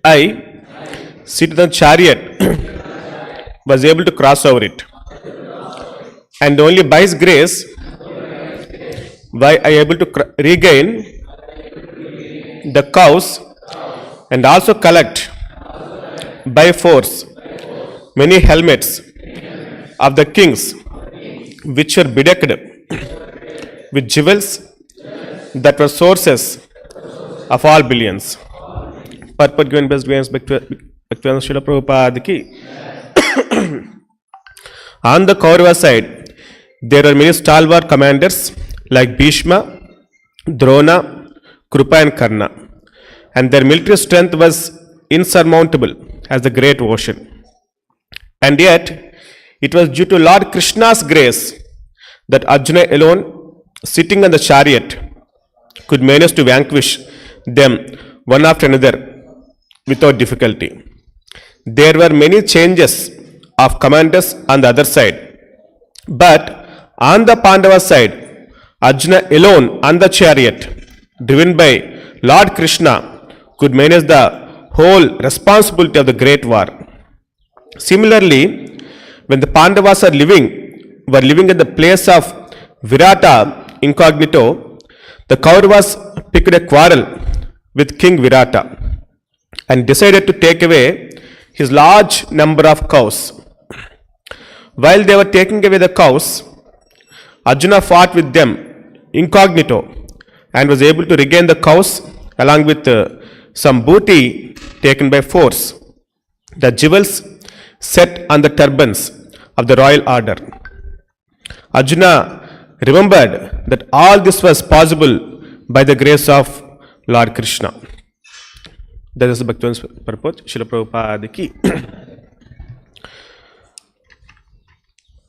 I, seated on the chariot, was able to cross over it. And only by His grace, why I able to regain the cows and also collect by force many helmets of the kings which were bedecked with jewels that were sources of all brilliance. Purport given best gains Bhaktivinoda Srila Prabhupada ki. On the Kauravas side, there are many stalwart commanders like Bhishma, Drona, Krupa and Karna, and their military strength was insurmountable as the great ocean. And yet, it was due to Lord Krishna's grace that Arjuna alone, sitting on the chariot, could manage to vanquish them one after another without difficulty. There were many changes of commanders on the other side, but on the Pandava side, Arjuna alone on the chariot, driven by Lord Krishna, could manage the whole responsibility of the great war. Similarly, when the Pandavas were living at the place of Virata incognito, the Kauravas picked a quarrel with King Virata and decided to take away his large number of cows. While they were taking away the cows, Arjuna fought with them incognito and was able to regain the cows along with some booty taken by force, the jewels set on the turbans of the royal order. Arjuna remembered that all this was possible by the grace of Lord Krishna. That is the Bhaktivedanta purport, Srila Prabhupada ki.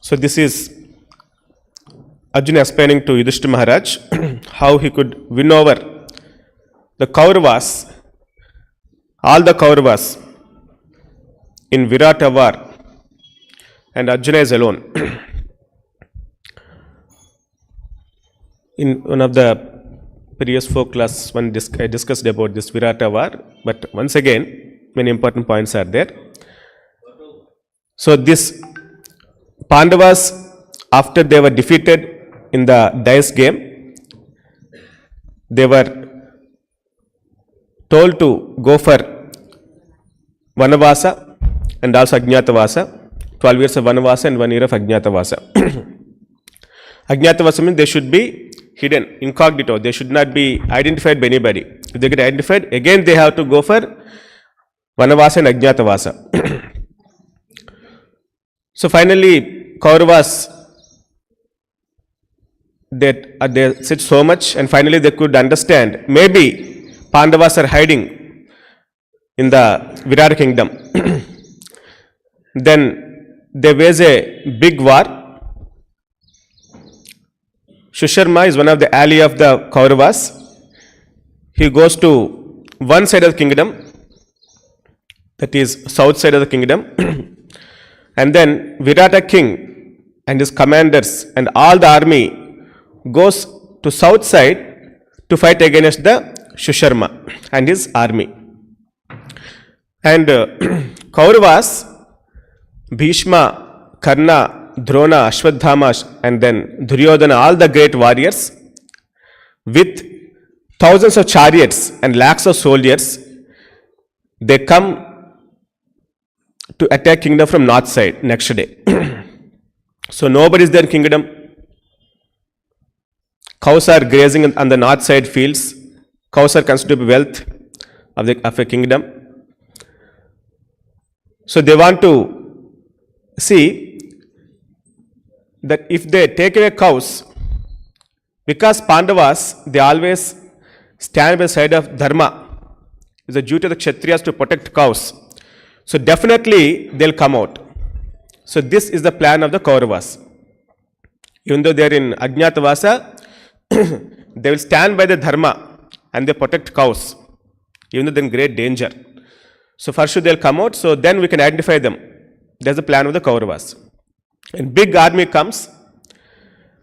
So this is Arjuna explaining to Yudhishthira Maharaj how he could win over the Kauravas, all the Kauravas in Virata war, and Arjuna is alone. In one of the previous 4 classes, I discussed about this Virata war, but once again, many important points are there. So this Pandavas, after they were defeated in the dice game, they were told to go for Vanavasa and also Ajñātavasa, 12 years of Vanavasa and 1 year of Ajñātavasa. Ajñātavasa means they should be hidden, incognito, they should not be identified by anybody. If they get identified, again they have to go for Vanavasa and Ajñātavasa. So finally, Kauravas, they said so much, and finally they could understand maybe Pandavas are hiding in the Virata kingdom. Then there was a big war. Shusharma is one of the ally of the Kauravas. He goes to one side of the kingdom, that is south side of the kingdom, and then Virata king and his commanders and all the army goes to south side to fight against the Shusharma and his army. And Kauravas, Bhishma, Karna, Drona, Ashwadhama, and then Duryodhana, all the great warriors, with thousands of chariots and lakhs of soldiers, they come to attack kingdom from north side next day. So nobody is there in kingdom. Cows are grazing on the north side fields. Cows are considered to be wealth of a kingdom. So they want to see that if they take away cows, because Pandavas, they always stand by the side of Dharma. It's a duty of the Kshatriyas to protect cows. So definitely they'll come out. So this is the plan of the Kauravas. Even though they are in Ajñātavasa, they will stand by the Dharma and they protect cows, even though they're in great danger. So first they'll come out, so then we can identify them. That's the plan of the Kauravas. And big army comes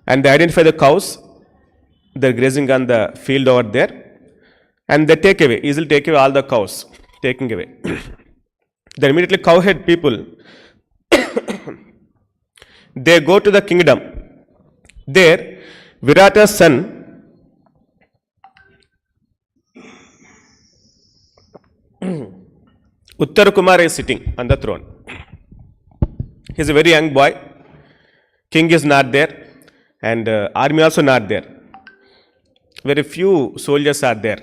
and they identify the cows. They're grazing on the field over there, and they easily take away all the cows, taking away. Then immediately cowhead people, they go to the kingdom. There, Virata's son, Uttarakumara is sitting on the throne. He is a very young boy. King is not there, and army also not there. Very few soldiers are there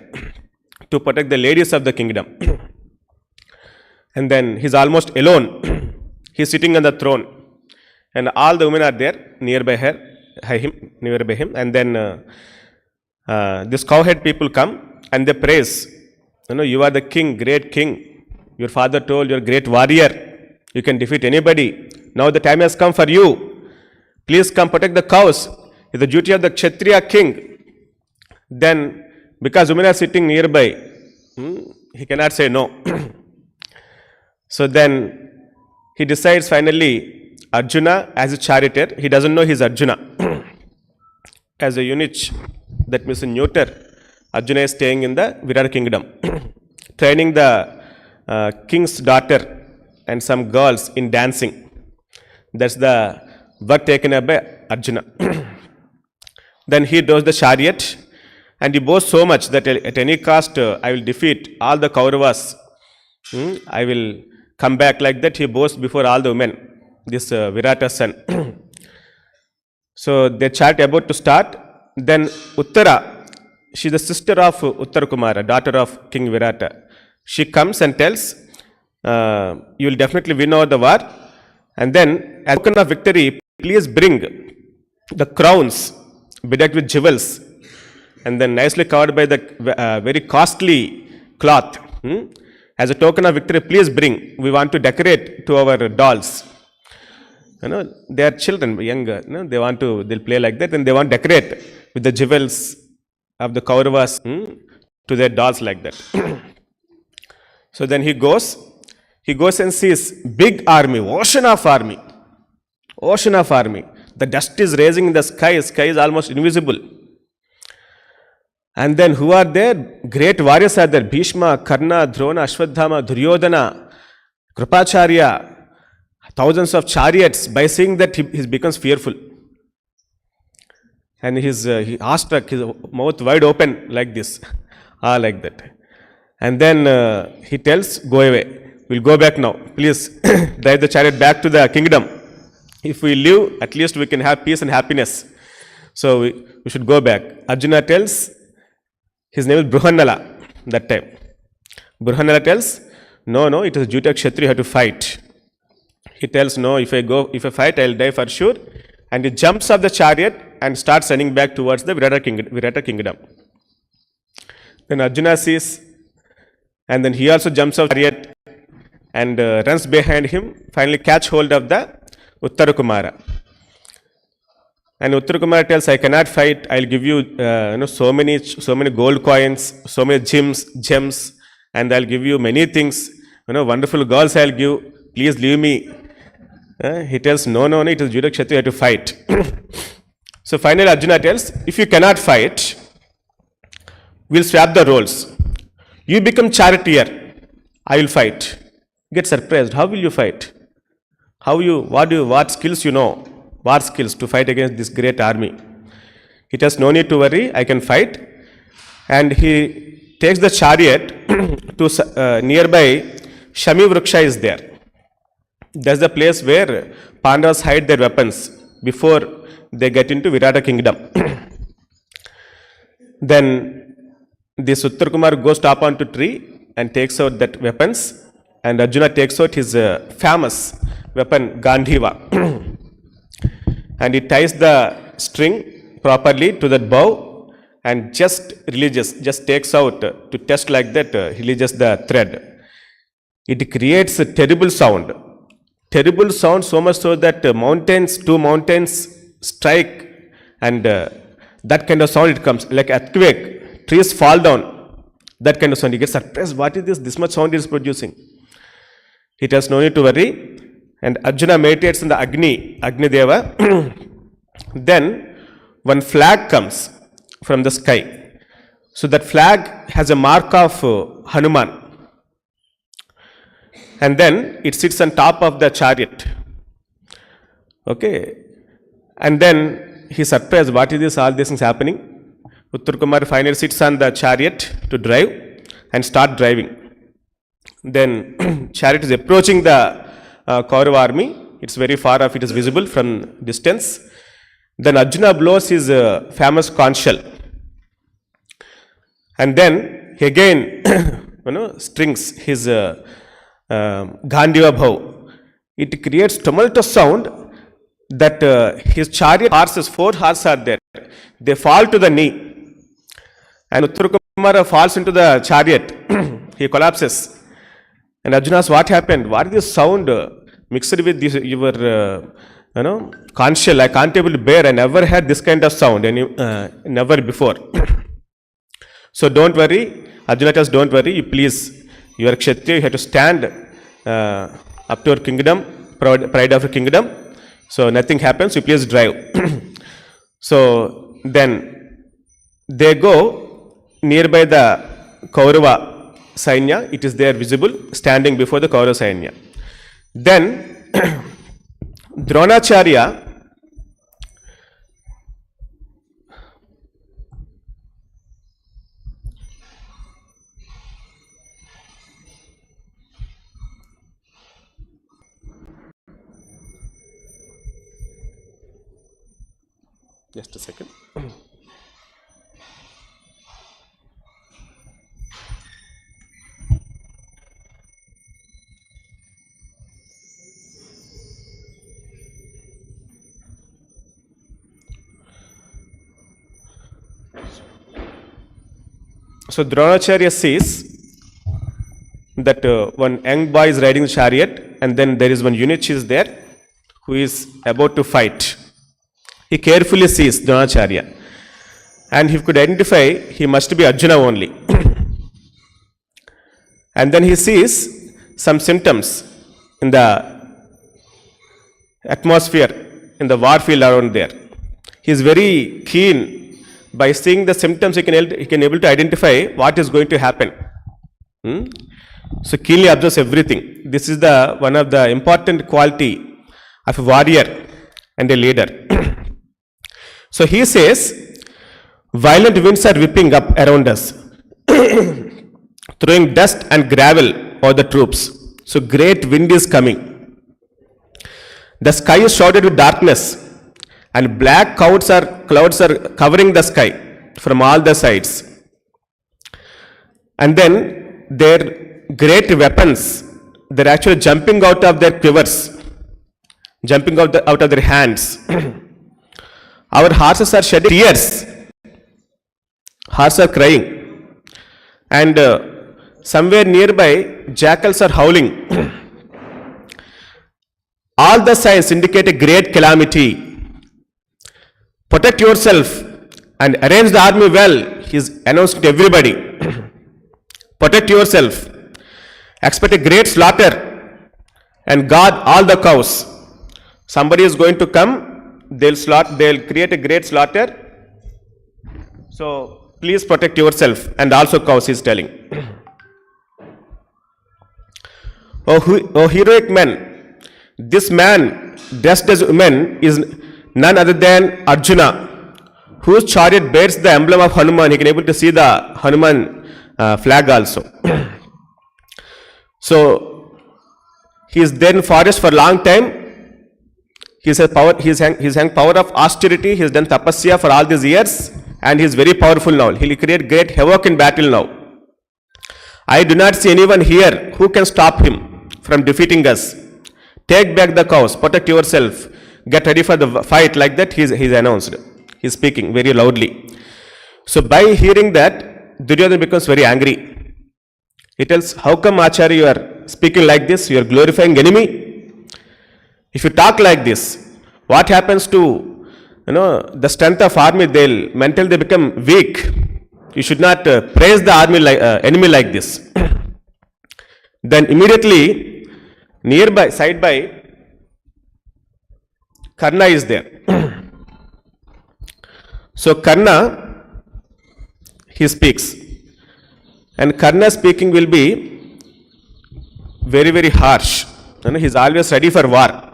to protect the ladies of the kingdom. And then he is almost alone. He is sitting on the throne, and all the women are there nearby him. And then this cowhead people come and they praise. You are the king, great king. Your father told you are a great warrior. You can defeat anybody. Now the time has come for you. Please come protect the cows. It's the duty of the Kshatriya king. Then, because women are sitting nearby, he cannot say no. So then, he decides finally, Arjuna as a charioteer, he doesn't know he's Arjuna. As a eunuch, that means a neuter, Arjuna is staying in the Virata kingdom, training the king's daughter and some girls in dancing. That's the work taken up by Arjuna. Then he does the chariot, and he boasts so much that at any cost I will defeat all the Kauravas. I will come back, like that. He boasts before all the women, this Virata's son. So the chariot about to start. Then Uttara, she is the sister of Uttarakumara, daughter of King Virata. She comes and tells, you will definitely win over the war. And then, as a token of victory, please bring the crowns bedecked with jewels, and then nicely covered by the very costly cloth. As a token of victory, please bring. We want to decorate to our dolls. They are children, young. They'll play like that, and they want to decorate with the jewels of the Kauravas to their dolls like that. So then he goes and sees big army, ocean of army. The dust is raising in the sky is almost invisible. And then who are there? Great warriors are there. Bhishma, Karna, Drona, Ashwadhama, Duryodhana, Kripacharya, thousands of chariots. By seeing that, he becomes fearful. And he awestruck, his mouth wide open like this. Like that. And then he tells, go away. We'll go back now. Please drive the chariot back to the kingdom. If we live, at least we can have peace and happiness. So we should go back. Arjuna tells, his name is Bruhannala that time. Bruhannala tells, no, it is duty of Kshatriya, you have to fight. He tells, no, if I fight, I'll die for sure. And he jumps off the chariot and starts running back towards the Virata kingdom. Then Arjuna sees, and then he also jumps off the chariot and runs behind him, finally catch hold of the Uttarakumara. And Uttarakumara tells, I cannot fight, I'll give you so many gold coins, so many gems, and I'll give you many things, wonderful girls I'll give, please leave me. He tells, no, it is duty of Kshatriya, you have to fight. So finally Arjuna tells, if you cannot fight, we'll swap the roles. You become charioteer, I will fight. Get surprised, how will you fight? What skills you know? War skills to fight against this great army. He tells, no need to worry, I can fight. And he takes the chariot to nearby Shami Vriksha is there. That's the place where Pandavas hide their weapons before they get into Virata kingdom. Then this Uttarakumar goes top onto tree and takes out that weapons, and Arjuna takes out his famous weapon Gandhiva. And he ties the string properly to that bow and just takes out to test like that, releases the thread. It creates a terrible sound so much so that two mountains strike, and that kind of sound it comes like earthquake, trees fall down, that kind of sound. You get surprised, what is this much sound it is producing. He tells, no need to worry. And Arjuna meditates in the Agni Deva. Then one flag comes from the sky. So that flag has a mark of Hanuman. and then it sits on top of the chariot. Okay, and then he surprised, what is this, all these things happening? Uttar Kumar finally sits on the chariot to drive and start driving. Then chariot is approaching the Kaurava army. It's very far off, it is visible from distance. Then Arjuna blows his famous conch shell, and then he again strings his Gandhiva bhav. It creates tumultuous sound that his chariot horses, 4 horses are there, they fall to the knee, and Uttar Kumara falls into the chariot. He collapses, and Arjuna asks, what happened? What is this sound mixed with this, your conch shell? I can't able to bear. I never had this kind of sound, never before. So don't worry, Arjuna tells, don't worry, you please, you are Kshatriya, you have to stand up to your kingdom, pride of your kingdom. So nothing happens, you please drive. So then they go nearby the Kaurava Sainya. It is there visible, standing before the Kaurava Sainya. Then Dronacharya just a second. So Dronacharya sees that one young boy is riding the chariot, and then there is one eunuch is there who is about to fight. He carefully sees Dronacharya, and he could identify he must be Arjuna only. And then he sees some symptoms in the atmosphere, in the war field around there. He is very keen. By seeing the symptoms, he can able to identify what is going to happen. So keenly observes everything. This is the one of the important quality of a warrior and a leader. So he says, violent winds are whipping up around us, throwing dust and gravel over the troops. So great wind is coming. The sky is shrouded with darkness, and black clouds are covering the sky from all the sides. And then their great weapons, they're actually jumping out of their quivers, jumping out of their hands. Our horses are shedding tears. Horses are crying. And somewhere nearby, jackals are howling. All the signs indicate a great calamity. Protect yourself and arrange the army well, he is announced to everybody. Protect yourself. Expect a great slaughter and guard all the cows. Somebody is going to come, they'll create a great slaughter. So please protect yourself and also cows, he is telling. Oh heroic men, this man dressed as woman is none other than Arjuna, whose chariot bears the emblem of Hanuman. You can able to see the Hanuman flag also. So he is there in forest for a long time. He has power of austerity. He has done tapasya for all these years, and he is very powerful now. He will create great havoc in battle now. I do not see anyone here who can stop him from defeating us. Take back the cows, protect yourself, get ready for the fight. Like that, he's announced. He's speaking very loudly. So by hearing that, Duryodhana becomes very angry. He tells, how come Acharya you are speaking like this? You are glorifying enemy. If you talk like this, what happens to the strength of army? Mentally they become weak. You should not praise the army enemy like this. Then immediately nearby, side by, Karna is there. So Karna, he speaks. And Karna speaking will be, very, very harsh. He's always ready for war.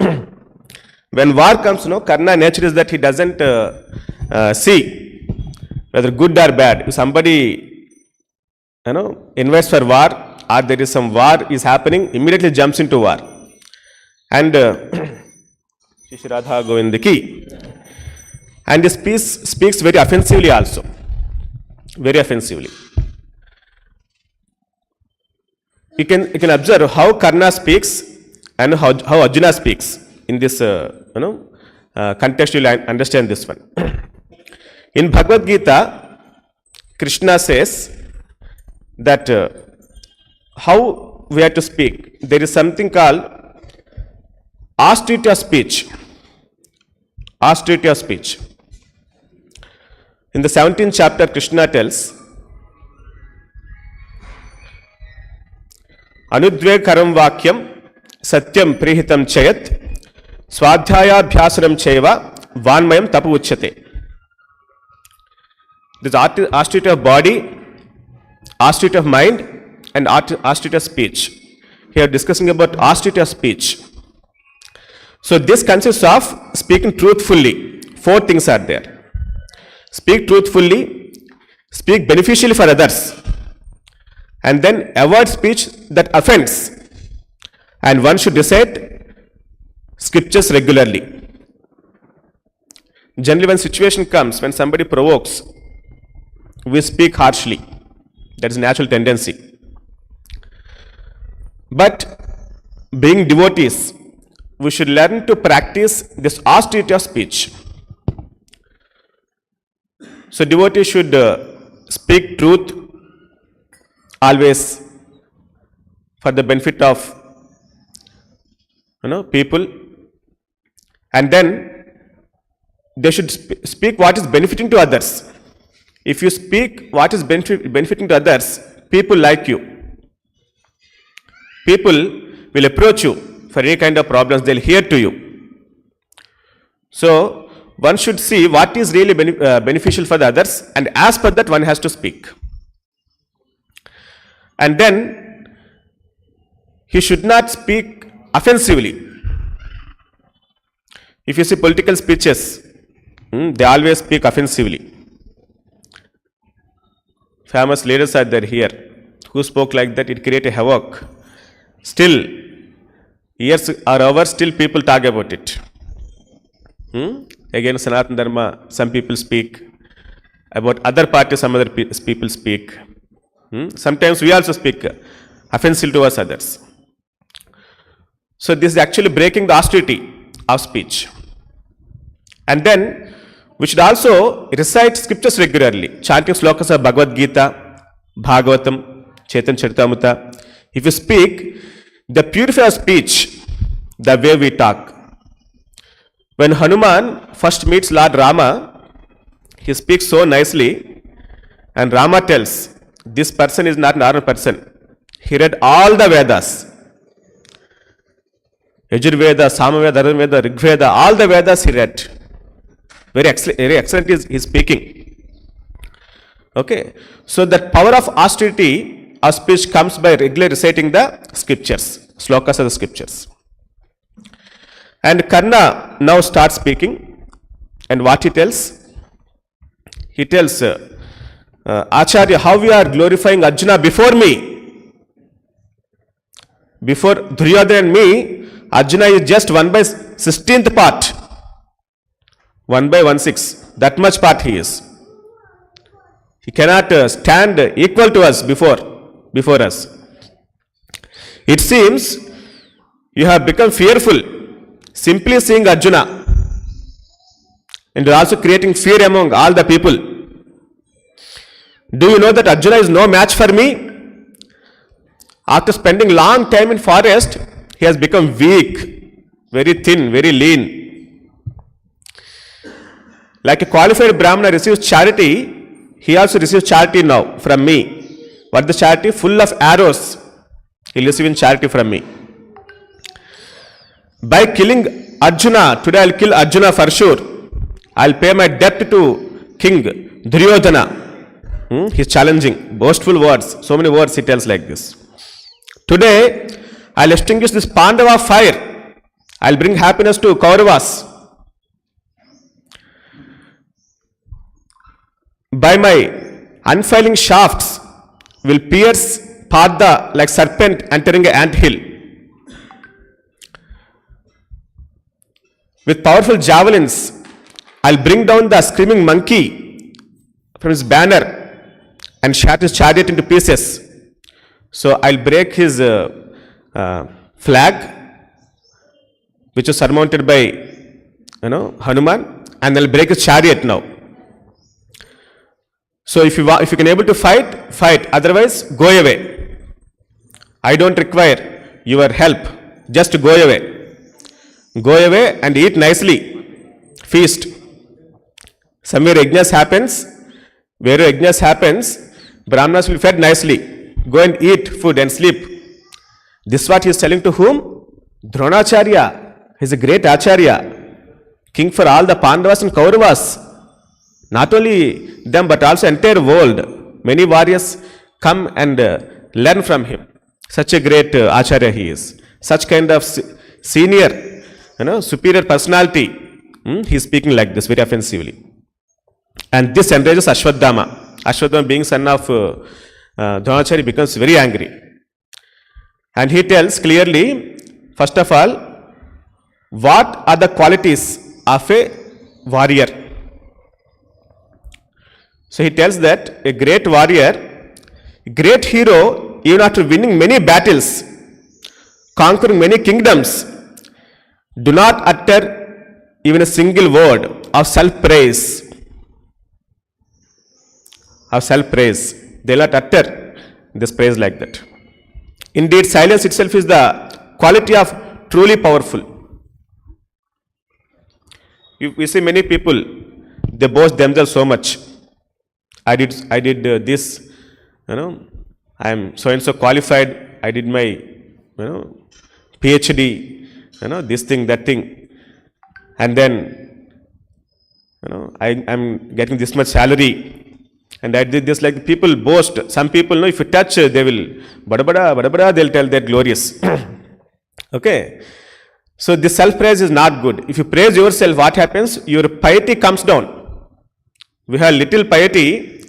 When war comes, Karna nature is that he doesn't see whether good or bad. If somebody, invites for war, or there is some war is happening, immediately jumps into war. And Radha Govindaki. And he speaks very offensively also. Very offensively. You can observe how Karna speaks and how Arjuna speaks. In this, context, you will understand this one. In Bhagavad Gita, Krishna says that how we have to speak. There is something called austerity of speech. Austerity of speech. In the 17th chapter, Krishna tells, Anudvekaram vakyam satyam prihitam chayat swadhyayabhyasanam chaiva vanmayam tapu uchyate. This austerity of body, austerity of mind, and austerity of speech. Here discussing about austerity of speech. So this consists of speaking truthfully. 4 things are there. Speak truthfully, speak beneficially for others, and then avoid speech that offends. And one should recite scriptures regularly. Generally, when situation comes, when somebody provokes, we speak harshly. That is a natural tendency. But being devotees, we should learn to practice this austerity of speech. So devotees should speak truth always for the benefit of people, and then they should speak what is benefiting to others. If you speak what is benefiting to others, people like you. People will approach you for any kind of problems, they'll hear to you. So one should see what is really beneficial for the others, and as per that one has to speak. And then he should not speak offensively. If you see political speeches, they always speak offensively. Famous leaders are there here who spoke like that, it created havoc. Still, years or hours, still people talk about it. Again, Sanatana Dharma, some people speak. About other parties, some other people speak. Sometimes we also speak offensive towards others. So this is actually breaking the austerity of speech. And then we should also recite scriptures regularly, chanting slokas of Bhagavad Gita, Bhagavatam, Chaitanya Charitamrita. If you speak, the purify speech, the way we talk. When Hanuman first meets Lord Rama, he speaks so nicely, and Rama tells, this person is not an normal person. He read all the Vedas. Yajurveda, Samaveda, Arunveda, Rigveda, all the Vedas he read. Very excellent is his speaking. Okay. So that power of austerity of speech comes by regularly reciting the scriptures, slokas of the scriptures. And Karna now starts speaking, and what he tells? He tells, Acharya, how we are glorifying Arjuna before me. Before Duryodhana and me, Arjuna is just 1/16th part. 1/16. That much part he is. He cannot stand equal to us before us. It seems you have become fearful simply seeing Arjuna, and you are also creating fear among all the people. Do you know that Arjuna is no match for me? After spending long time in forest, he has become weak, very thin, very lean. Like a qualified Brahmana receives charity, he also receives charity now from me. What the charity? Full of arrows. He will receive charity from me. By killing Arjuna, today I will kill Arjuna for sure. I will pay my debt to King Duryodhana. He is challenging, boastful words, so many words he tells like this. Today, I'll extinguish this Pandava fire. I'll bring happiness to Kauravas. By my unfailing shafts will pierce Pada like serpent entering an anthill. With powerful javelins, I'll bring down the screaming monkey from his banner and shatter his chariot into pieces. So I'll break his flag, which is surmounted by Hanuman, and I'll break his chariot now. So if you can able to fight, fight. Otherwise, go away. I don't require your help. Just go away. Go away and eat nicely. Feast. Somewhere yajnas happens. Where yajnas happens, Brahmanas will be fed nicely. Go and eat food and sleep. This is what he is telling to whom? Dronacharya. He is a great Acharya. King for all the Pandavas and Kauravas. Not only them but also entire world. Many warriors come and learn from him. Such a great Acharya he is. Such kind of senior, superior personality. He is speaking like this very offensively. And this enrages Ashwadhama. Ashwadhama, being son of Dronacharya, becomes very angry. And he tells clearly, first of all, what are the qualities of a warrior? So he tells that a great warrior, a great hero, even after winning many battles, conquering many kingdoms, do not utter even a single word of self-praise. Of self-praise. They will not utter this praise like that. Indeed, silence itself is the quality of truly powerful. We see many people, they boast themselves so much. I did this, I am so and so qualified. I did my, PhD, this thing, that thing, and then, I am getting this much salary, and I did this. Like people boast. Some people, if you touch, they will bada, they'll tell they're glorious. Okay. So this self-praise is not good. If you praise yourself, what happens? Your piety comes down. We have little piety.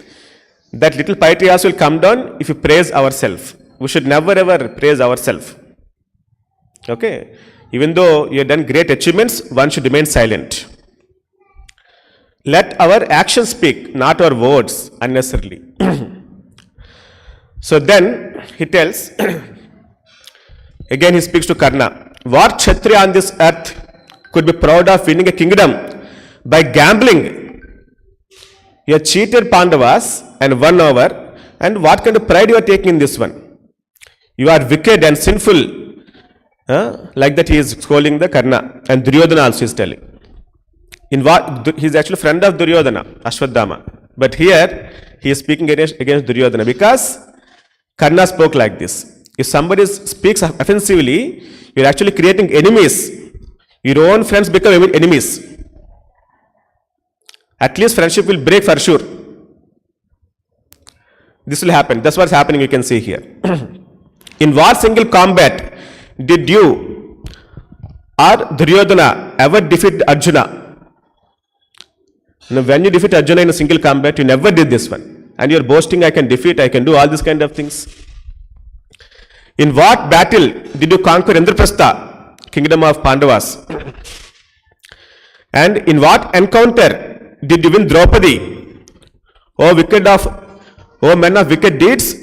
That little piety also will come down if you praise ourselves. We should never ever praise ourselves. Okay. Even though you have done great achievements, one should remain silent. Let our actions speak, not our words unnecessarily. So then he tells, again he speaks to Karna. What Kshatriya on this earth could be proud of winning a kingdom by gambling? You have cheated Pandavas and won over, and what kind of pride you are taking in this one? You are wicked and sinful. Like that he is scolding the Karna, and Duryodhana also is telling. In what he is actually friend of Duryodhana, Ashwadhama. But here he is speaking against Duryodhana because Karna spoke like this. If somebody speaks offensively, you are actually creating enemies. Your own friends become enemies. At least friendship will break for sure. This will happen. That's what's happening, you can see here. In what single combat did you or Duryodhana ever defeat Arjuna? When you defeat Arjuna in a single combat, you never did this one. And you're boasting, I can defeat, I can do all these kind of things. In what battle did you conquer Indraprastha, kingdom of Pandavas? And in what encounter did you win Draupadi? O men of wicked deeds,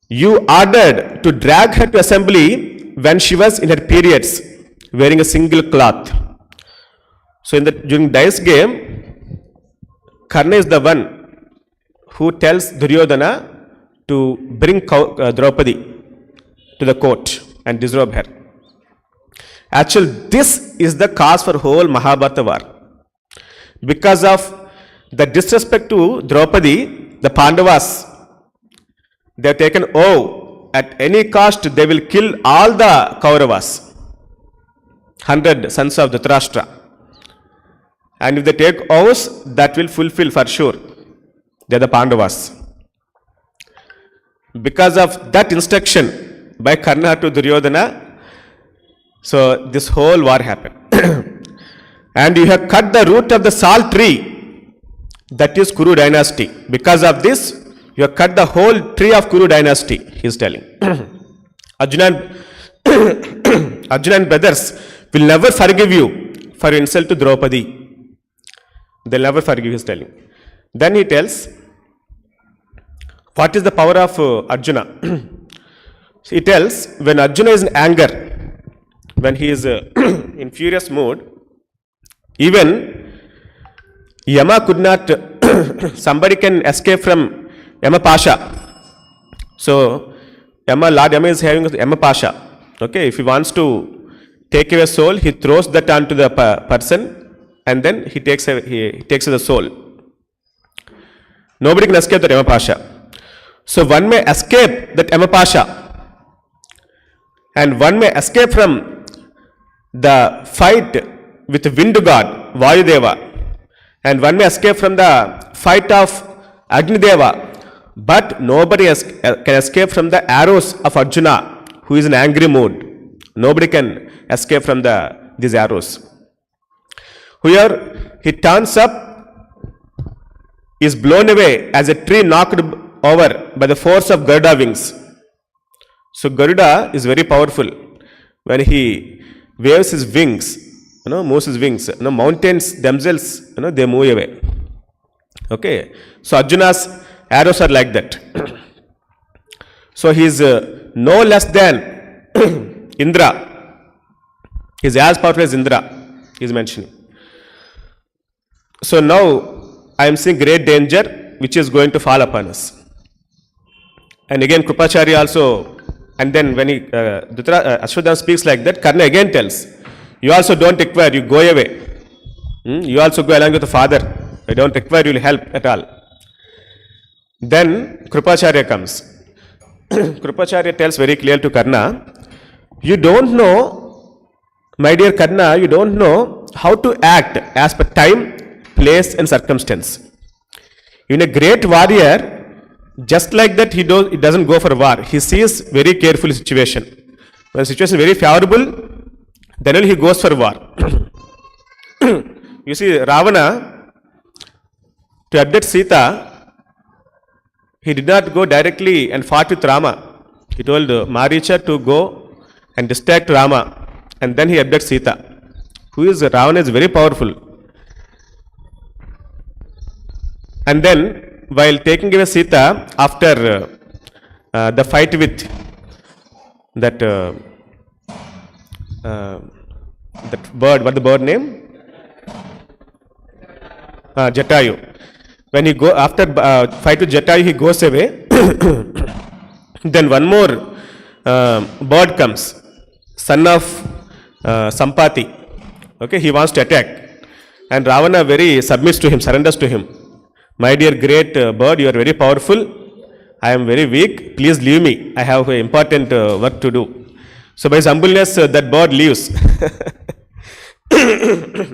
you ordered to drag her to assembly when she was in her periods, wearing a single cloth. So during dice game, Karna is the one who tells Duryodhana to bring Draupadi to the court and disrobe her. Actually, this is the cause for whole Mahabharata war. Because of the disrespect to Draupadi, the Pandavas, they have taken oath, at any cost they will kill all the Kauravas, 100 sons of Dhritarashtra. And if they take oaths, that will fulfill for sure. They are the Pandavas. Because of that instruction by Karna to Duryodhana. So this whole war happened. And you have cut the root of the salt tree, that is Kuru dynasty. Because of this, you have cut the whole tree of Kuru dynasty, he is telling. Arjuna and brothers will never forgive you for your insult to Draupadi. They'll never forgive, he is telling. Then he tells, what is the power of Arjuna? He tells, when Arjuna is in anger, when he is in furious mood, even Yama could not, somebody can escape from Yama Pasha. So, Lord Yama is having Yama Pasha. Okay, if he wants to take away soul, he throws that onto the person and then he takes the soul. Nobody can escape that Yama Pasha. So, one may escape that Yama Pasha and one may escape from the fight with the wind god, Vayudeva, and one may escape from the fight of Agnideva, but nobody can escape from the arrows of Arjuna, who is in angry mood. Nobody can escape from these arrows. Here he turns up, is blown away as a tree knocked over by the force of Garuda wings. So Garuda is very powerful. When he waves his wings, moves his wings, mountains themselves, they move away. Okay. So Arjuna's arrows are like that. So he is no less than Indra. He is as powerful as Indra, he is mentioning. So now I am seeing great danger which is going to fall upon us. And again Krupacharya also, and then when Ashwadhama speaks like that, Karna again tells, you also don't require, you go away. You also go along with the father. I don't require you will help at all. Then Krupacharya comes. Krupacharya tells very clear to Karna, you don't know, my dear Karna, you don't know how to act as per time, place and circumstance. Even a great warrior, just like that he doesn't go for war. He sees very carefully situation. When the situation is very favorable, then only he goes for war. You see, Ravana, to abduct Sita, he did not go directly and fought with Rama. He told Maricha to go and distract Rama, and then he abducts Sita. Ravana is very powerful. And then, while taking away Sita, after the fight with that bird, what the bird name? Jatayu. When he go after fight with Jatayu, he goes away. Then one more bird comes, son of Sampati. Okay, he wants to attack, and Ravana very submits to him, surrenders to him. My dear great bird, you are very powerful. I am very weak. Please leave me. I have important work to do. So by his humbleness, that bird leaves.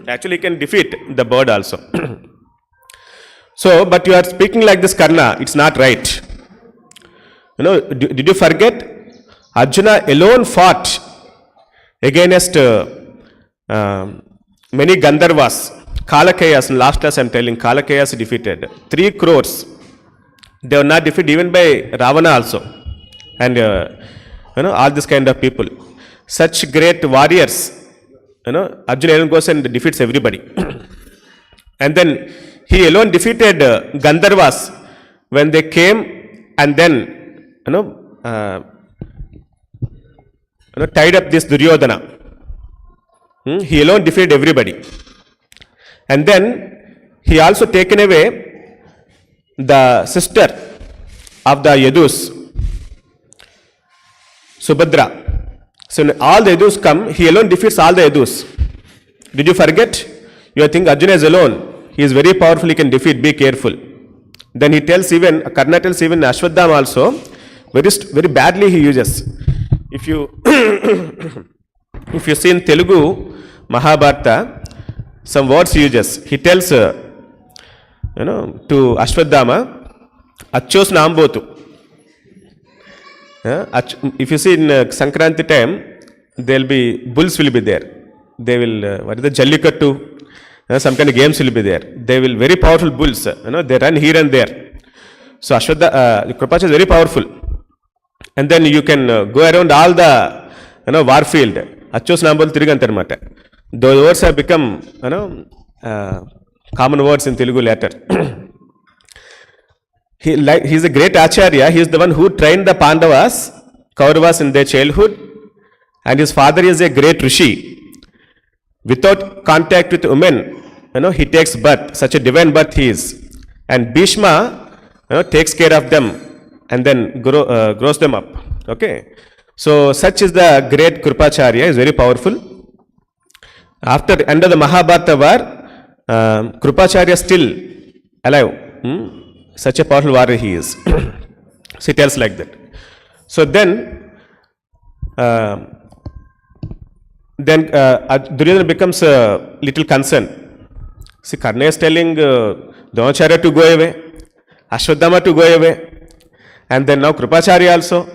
Actually, he can defeat the bird also. So, but you are speaking like this, Karna. It's not right. Did you forget? Arjuna alone fought against many Gandharvas. Kalakayas, in last class I am telling, Kalakayas defeated. 3 crores. They were not defeated even by Ravana also. And all this kind of people. Such great warriors. Arjuna alone goes and defeats everybody. And then he alone defeated Gandharvas when they came and then tied up this Duryodhana. He alone defeated everybody. And then he also taken away the sister of the Yadus, Subhadra. So when all the Yadus come, he alone defeats all the Yadus. Did you forget? You think Arjuna is alone. He is very powerful, he can defeat, be careful. Then he tells even, Karna tells even Ashwadhama also, very badly he uses. If you see in Telugu, Mahabharata, some words he uses. He tells, to Ashwadhama, Achos Nambotu. If you see in Sankranti time, there will be bulls will be there. They will what is the Jallikattu? Some kind of games will be there. They will very powerful bulls. They run here and there. So Krupacharya is very powerful. And then you can go around all the war field. Achos nambol tirigantarmata. Those words have become common words in Telugu later. He is a great Acharya. He is the one who trained the Pandavas, Kauravas in their childhood, and his father is a great Rishi. Without contact with women, he takes birth. Such a divine birth he is. And Bhishma takes care of them and then grows them up. Okay. So such is the great Krupacharya. He is very powerful. After the end of the Mahabharata war, Krupacharya is still alive. Such a powerful warrior he is. So he tells like that. So then Duryodhana becomes a little concerned. See, Karna is telling Dronacharya to go away, Ashwadhama to go away, and then now Krupacharya also,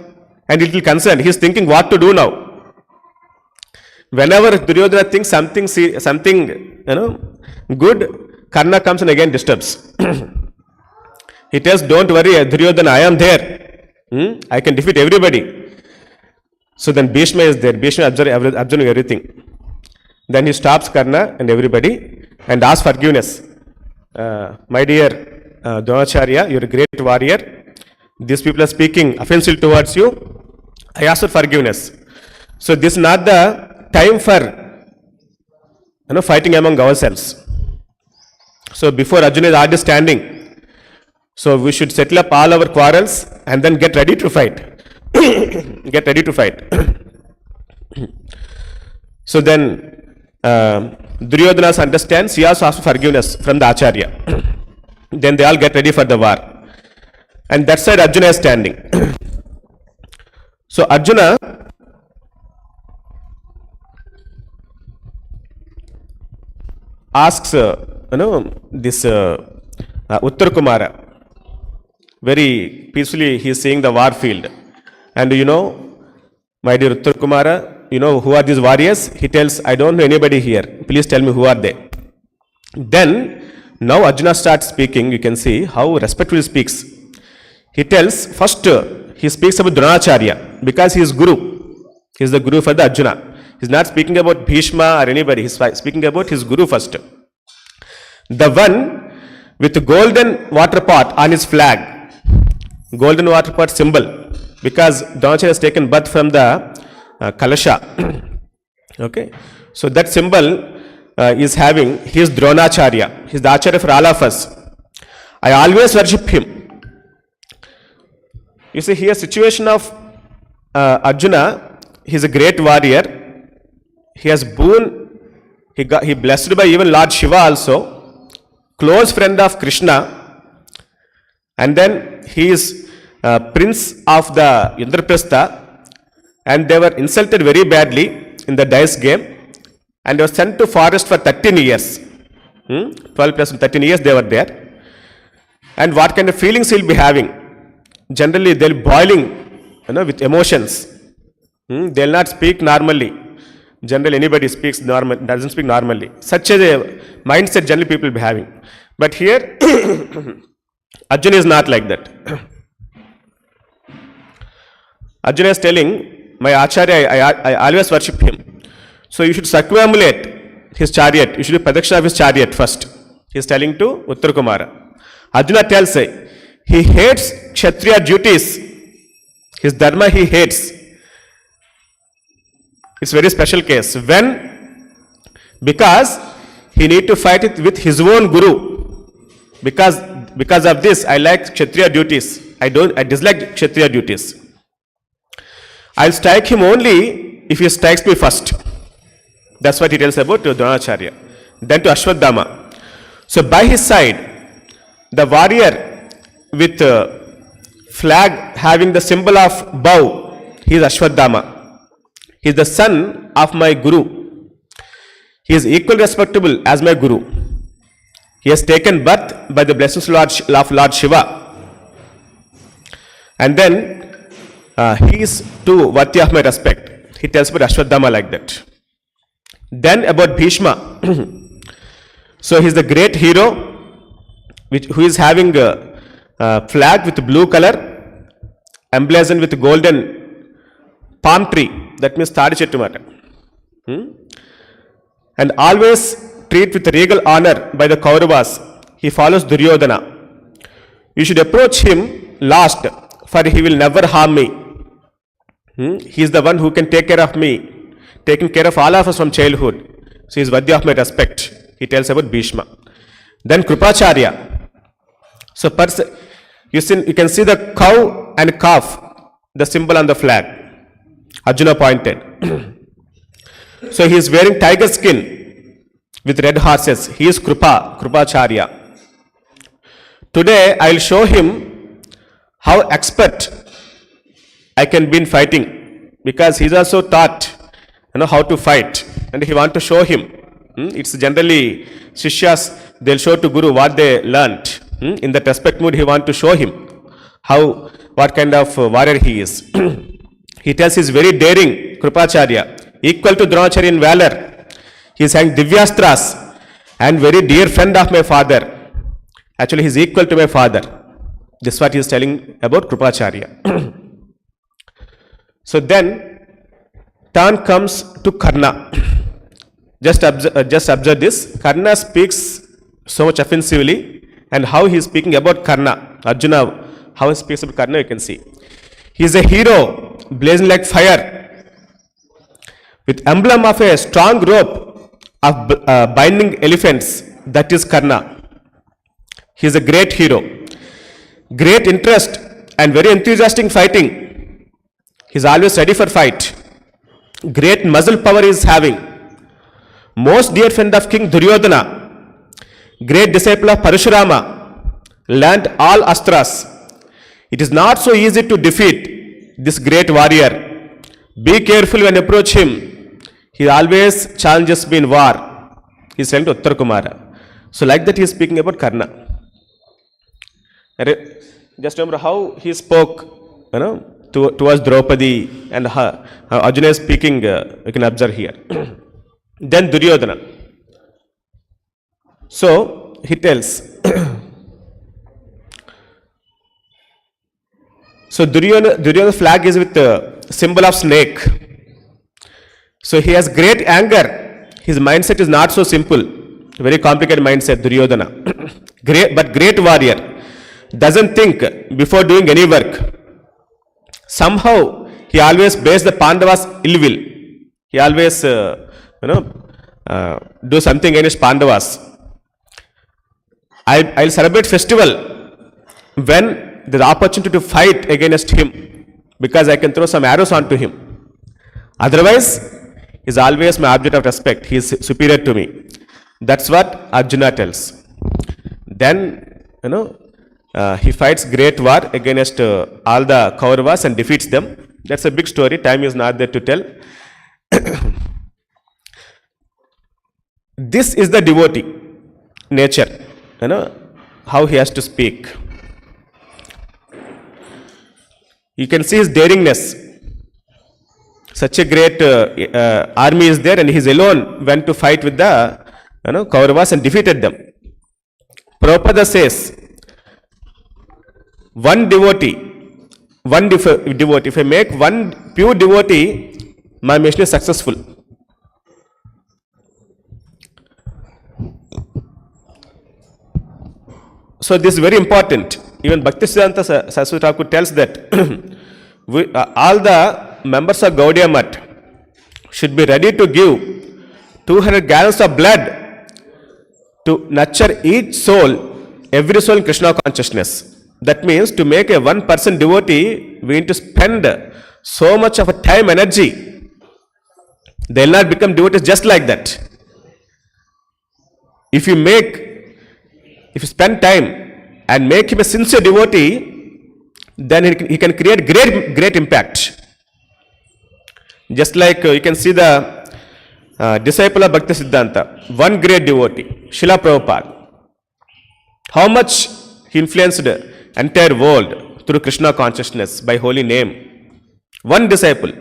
and little concerned. He is thinking what to do now. Whenever Duryodhana thinks something good, Karna comes and again disturbs. He tells, don't worry, Duryodhana, I am there. I can defeat everybody. So then Bhishma is there. Bhishma observing everything. Then he stops Karna and everybody and asks forgiveness. My dear Dronacharya, you are a great warrior. These people are speaking offensively towards you. I ask for forgiveness. So this is not the time for fighting among ourselves. So before Arjuna is already standing. So we should settle up all our quarrels and then get ready to fight. Get ready to fight. So then Duryodhana understands. He also asks for forgiveness from the Acharya. Then they all get ready for the war. And that side Arjuna is standing. So Arjuna asks this Uttar Kumara. Very peacefully he is seeing the war field. And my dear Uttar Kumara, who are these warriors? He tells, I don't know anybody here. Please tell me who are they. Then, now Arjuna starts speaking. You can see how respectfully he speaks. He tells, first he speaks about Dronacharya because he is Guru. He is the Guru for the Arjuna. He is not speaking about Bhishma or anybody. He is speaking about his Guru first. The one with golden water pot on his flag. Golden water pot symbol. Because Dronacharya has taken birth from the Kalasha. Okay. So that symbol is having, he is Dronacharya. He is the Acharya for all of us. I always worship him. You see here situation of Arjuna, he is a great warrior. He has boon, he blessed by even Lord Shiva also. Close friend of Krishna. And then he is prince of the Indraprastha, and they were insulted very badly in the dice game, and they were sent to forest for 13 years. 12 plus 13 years they were there. And what kind of feelings he will be having? Generally they will be boiling with emotions. They will not speak normally. Generally anybody doesn't speak normally. Such a mindset generally people will be having. But here Arjuna is not like that. Arjuna is telling, my Acharya, I always worship him. So you should circumambulate his chariot. You should do pradakshina of his chariot first. He is telling to Uttar Kumara. Arjuna tells, he hates Kshatriya duties. His dharma he hates. It's a very special case. When? Because he need to fight it with his own guru. Because of this, I like Kshatriya duties. I dislike Kshatriya duties. I'll strike him only if he strikes me first. That's what he tells about Dronacharya. Then to Ashwadhama. So by his side, the warrior with flag having the symbol of bow, he is Ashwadhama. He is the son of my Guru. He is equally respectable as my Guru. He has taken birth by the blessings of Lord Shiva. And then he is too worthy of my respect. He tells about Ashwadhama like that. Then about Bhishma. So he is the great hero who is having a flag with blue color, emblazoned with golden palm tree. That means Tadi Chettu Mata. And always treat with regal honor by the Kauravas. He follows Duryodhana. You should approach him last, for he will never harm me. He is the one who can take care of me, taking care of all of us from childhood. So he is worthy of my respect. He tells about Bhishma. Then Krupacharya. So you can see the cow and calf, the symbol on the flag. Arjuna pointed. So he is wearing tiger skin with red horses. He is Krupacharya. Today I will show him how expert I can be in fighting, because he is also taught how to fight, and he want to show him. It's generally Shishyas, they'll show to Guru what they learnt. In that respect mood, he want to show him what kind of warrior he is. He tells he is very daring, Krupacharya, equal to Dronacharya in valor. He is having Divyastras and very dear friend of my father. Actually, he is equal to my father. This is what he is telling about Krupacharya. So then, turn comes to Karna. Just observe this. Karna speaks so much offensively, and how he is speaking about Karna. Arjuna, how he speaks about Karna, you can see. He is a hero, blazing like fire, with emblem of a strong rope of binding elephants. That is Karna. He is a great hero. Great interest and very enthusiastic fighting. He is always ready for fight. Great muscle power he is having. Most dear friend of King Duryodhana. Great disciple of Parashurama. Learned all astras. It is not so easy to defeat this great warrior. Be careful when you approach him. He always challenges me in war. He is saying to Uttar Kumara. So like that he is speaking about Karna. Just remember how he spoke, towards Draupadi, and how Arjuna is speaking, you can observe here. Then Duryodhana. So he tells, so Duryodhana's flag is with the symbol of snake. So he has great anger. His mindset is not so simple. Very complicated mindset, Duryodhana. Great warrior. Doesn't think before doing any work. Somehow he always bears the Pandavas' ill will. He always, do something against Pandavas. I'll celebrate festival when there's opportunity to fight against him, because I can throw some arrows onto him. Otherwise, he's always my object of respect. He is superior to me. That's what Arjuna tells. Then, he fights great war against all the Kauravas and defeats them. That's a big story. Time is not there to tell. This is the devotee nature. How he has to speak. You can see his daringness. Such a great army is there, and he is alone went to fight with the Kauravas and defeated them. Prabhupada says, one devotee, if I make one pure devotee, my mission is successful. So this is very important. Even Bhaktisiddhanta Saraswati Thakur tells that all the members of Gaudiya Math should be ready to give 200 gallons of blood to nurture each soul, every soul in Krishna consciousness. That means to make a one-person devotee, we need to spend so much of a time, energy. They will not become devotees just like that. If you spend time and make him a sincere devotee, then he can create great impact. Just like you can see the disciple of Bhaktisiddhanta, one great devotee, Srila Prabhupada. How much he influenced the entire world through Krishna consciousness by holy name. one disciple,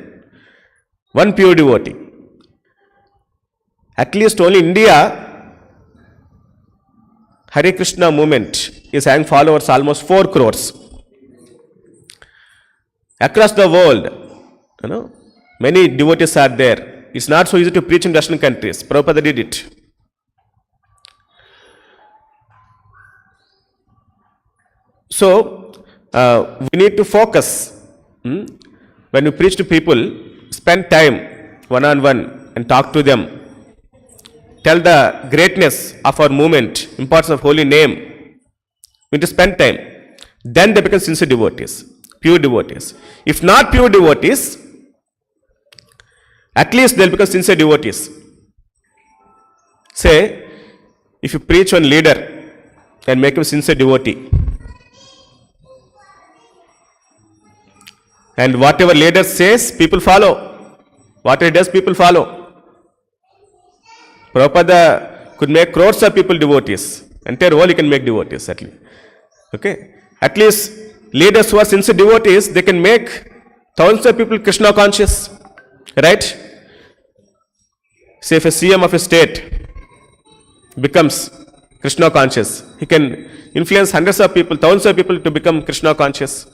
one pure devotee. At least only India, Hare Krishna movement is having followers almost 4 crores. Across the world, many devotees are there. It's not so easy to preach in Western countries. Prabhupada did it. So, we need to focus. When you preach to people, spend time one-on-one and talk to them. Tell the greatness of our movement, importance of holy name. We need to spend time. Then they become sincere devotees, pure devotees. If not pure devotees, at least they'll become sincere devotees. Say, if you preach one leader and make him sincere devotee, and whatever leader says, people follow. Whatever he does, people follow. Prabhupada could make crores of people devotees. Entire world he can make devotees, at least. Okay? At least leaders who are sincere devotees, they can make thousands of people Krishna conscious. Right? Say if a CM of a state becomes Krishna conscious, he can influence hundreds of people, thousands of people to become Krishna conscious.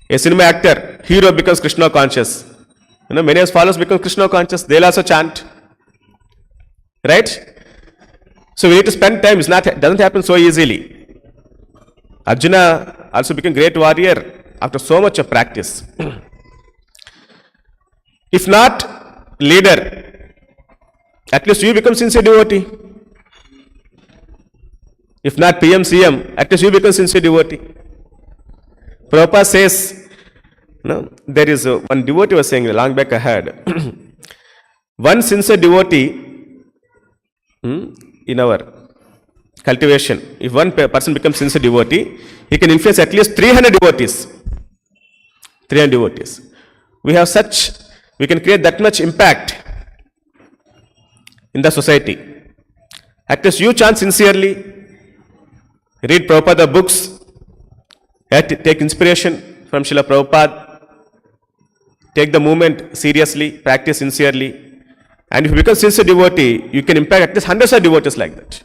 A cinema actor, hero becomes Krishna conscious. Many of his followers become Krishna conscious. They'll also chant. Right? So we need to spend time. It doesn't happen so easily. Arjuna also became great warrior after so much of practice. If not leader, at least you become sincere devotee. If not PM, CM, at least you become sincere devotee. Prabhupada says, there is one devotee was saying long back I heard, one sincere devotee in our cultivation, if one person becomes sincere devotee, he can influence at least 300 devotees. 300 devotees. We can create that much impact in the society. At least you chant sincerely, read Prabhupada books, take inspiration from Srila Prabhupada, take the movement seriously, practice sincerely, and if you become sincere devotee, you can impact at least hundreds of devotees like that.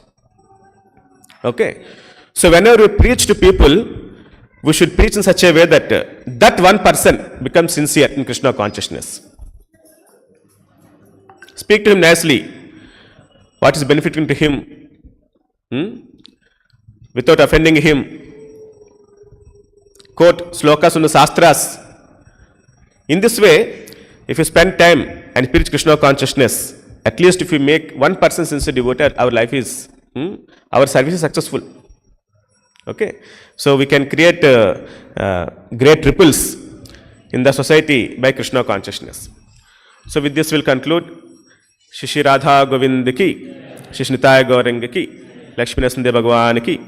Okay? So whenever we preach to people, we should preach in such a way that that one person becomes sincere in Krishna consciousness. Speak to him nicely. What is benefiting to him? Without offending him. Quote slokas from the Shastras. In this way, if you spend time and preach Krishna consciousness, at least if you make one person sincere devotee, our life is, our service is successful. Okay? So we can create great ripples in the society by Krishna consciousness. So with this we'll conclude. Shri Radha Govind ki, Shri Nitaya Gauranga ki, Lakshmi Narasimha Bhagwan ki,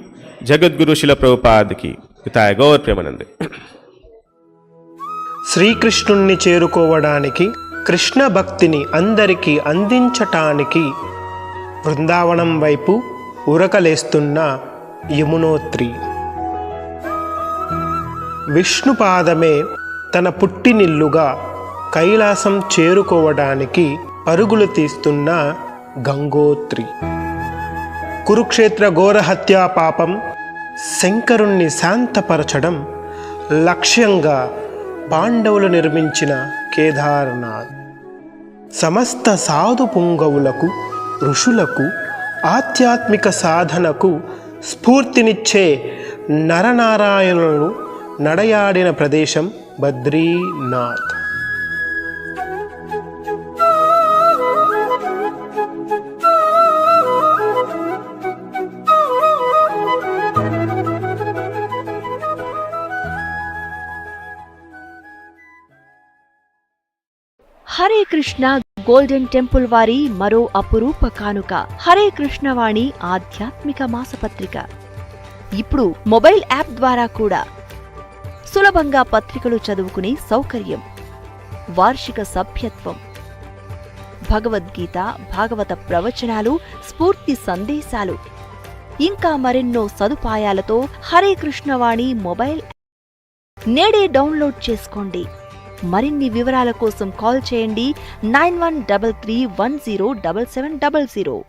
Jagat Guru Srila Prabhupada ki, Nitaya Gaur Premanande. శ్రీకృష్ణుణ్ణి చేరుకోవడానికి కృష్ణ భక్తిని అందరికీ అందించటానికి బృందావనం వైపు ఉరకలేస్తున్న యమునోత్రి. విష్ణుపాదమే తన పుట్టినిల్లుగా కైలాసం చేరుకోవడానికి పరుగులు తీస్తున్న గంగోత్రి. కురుక్షేత్ర ఘోరహత్యా పాపం శంకరుణ్ణి శాంతపరచడం లక్ష్యంగా పాండవులు నిర్మించిన కేదార్నాథ్. సమస్త సాధు పుంగవులకు, ఋషులకు, ఆధ్యాత్మిక సాధనకు స్ఫూర్తినిచ్చే నరనారాయణులను నడయాడిన ప్రదేశం బద్రీనాథ్. హరే కృష్ణ గోల్డెన్ టెంపుల్ వారి మరో అపురూప కానుక హరే కృష్ణవాణి ఆధ్యాత్మిక మాసపత్రిక. ఇప్పుడు మొబైల్ యాప్ ద్వారా కూడా సులభంగా పత్రికలు చదువుకునే సౌకర్యం, వార్షిక సభ్యత్వం, భగవద్గీత, భాగవత ప్రవచనాలు, స్ఫూర్తి సందేశాలు, ఇంకా మరెన్నో సదుపాయాలతో హరే కృష్ణవాణి మొబైల్ నేడే డౌన్లోడ్ చేసుకోండి. మరిన్ని వివరాల కోసం కాల్ చేయండి 9133107700.